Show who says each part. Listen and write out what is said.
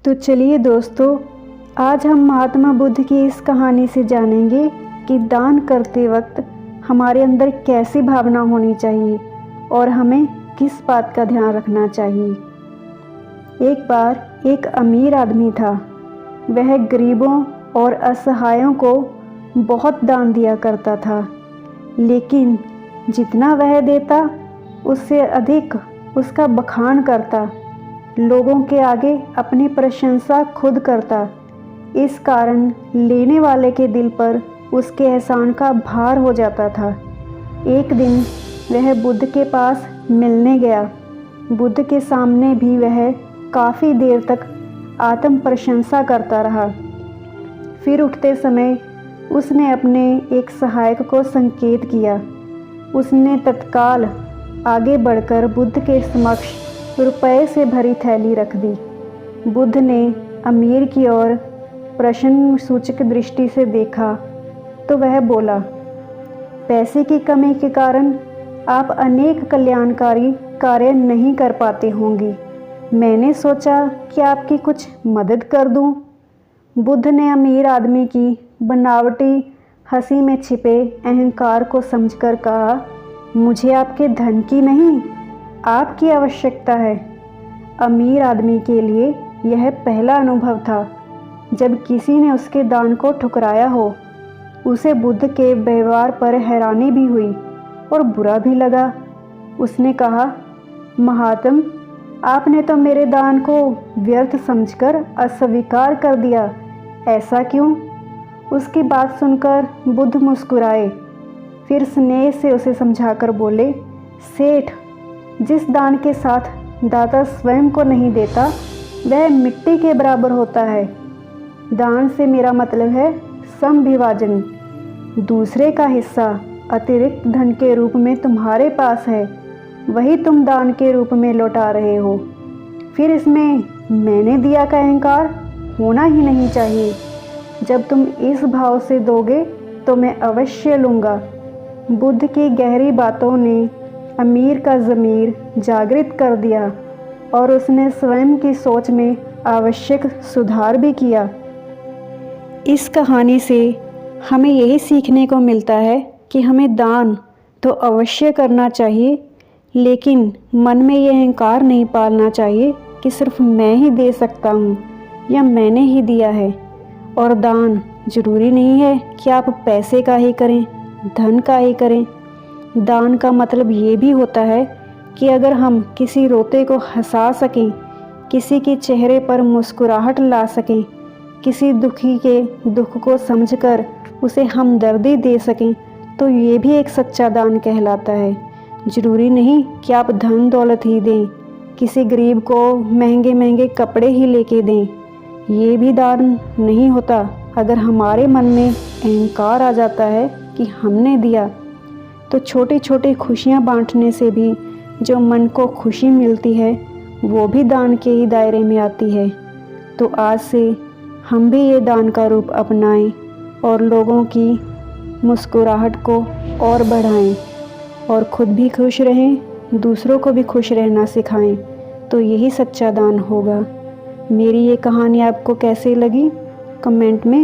Speaker 1: तो चलिए दोस्तों, आज हम महात्मा बुद्ध की इस कहानी से जानेंगे कि दान करते वक्त हमारे अंदर कैसी भावना होनी चाहिए और हमें किस बात का ध्यान रखना चाहिए। एक बार एक अमीर आदमी था। वह गरीबों और असहायों को बहुत दान दिया करता था, लेकिन जितना वह देता उससे अधिक उसका बखान करता, लोगों के आगे अपनी प्रशंसा खुद करता। इस कारण लेने वाले के दिल पर उसके एहसान का भार हो जाता था। एक दिन वह बुद्ध के पास मिलने गया। बुद्ध के सामने भी वह काफ़ी देर तक आत्म प्रशंसा करता रहा। फिर उठते समय उसने अपने एक सहायक को संकेत किया। उसने तत्काल आगे बढ़कर बुद्ध के समक्ष रुपए से भरी थैली रख दी। बुद्ध ने अमीर की ओर प्रश्न सूचक दृष्टि से देखा तो वह बोला, पैसे की कमी के कारण आप अनेक कल्याणकारी कार्य नहीं कर पाते होंगे। मैंने सोचा कि आपकी कुछ मदद कर दूं। बुद्ध ने अमीर आदमी की बनावटी हंसी में छिपे अहंकार को समझकर कहा, मुझे आपके धन की नहीं, आपकी आवश्यकता है। अमीर आदमी के लिए यह पहला अनुभव था जब किसी ने उसके दान को ठुकराया हो। उसे बुद्ध के व्यवहार पर हैरानी भी हुई और बुरा भी लगा। उसने कहा, महात्म, आपने तो मेरे दान को व्यर्थ समझकर अस्वीकार कर दिया। ऐसा क्यों? उसकी बात सुनकर बुद्ध मुस्कुराए। फिर स्नेह से उसे समझाकर बोले, सेठ, जिस दान के साथ दाता स्वयं को नहीं देता वह मिट्टी के बराबर होता है। दान से मेरा मतलब है समविभाजन। दूसरे का हिस्सा अतिरिक्त धन के रूप में तुम्हारे पास है, वही तुम दान के रूप में लौटा रहे हो। फिर इसमें मैंने दिया का अहंकार होना ही नहीं चाहिए। जब तुम इस भाव से दोगे तो मैं अवश्य लूँगा। बुद्ध की गहरी बातों ने अमीर का ज़मीर जागृत कर दिया और उसने स्वयं की सोच में आवश्यक सुधार भी किया। इस कहानी से हमें यही सीखने को मिलता है कि हमें दान तो अवश्य करना चाहिए, लेकिन मन में ये अहंकार नहीं पालना चाहिए कि सिर्फ मैं ही दे सकता हूँ या मैंने ही दिया है। और दान ज़रूरी नहीं है कि आप पैसे का ही करें, धन का ही करें। दान का मतलब ये भी होता है कि अगर हम किसी रोते को हंसा सकें, किसी के चेहरे पर मुस्कुराहट ला सकें, किसी दुखी के दुख को समझकर उसे हमदर्दी दे सकें, तो ये भी एक सच्चा दान कहलाता है। ज़रूरी नहीं कि आप धन दौलत ही दें, किसी गरीब को महंगे महंगे कपड़े ही लेके दें, ये भी दान नहीं होता। अगर हमारे मन में अहंकार आ जाता है कि हमने दिया, तो छोटी छोटी खुशियाँ बांटने से भी जो मन को खुशी मिलती है वो भी दान के ही दायरे में आती है। तो आज से हम भी ये दान का रूप अपनाएं और लोगों की मुस्कुराहट को और बढ़ाएं और खुद भी खुश रहें, दूसरों को भी खुश रहना सिखाएं। तो यही सच्चा दान होगा। मेरी ये कहानी आपको कैसी लगी कमेंट में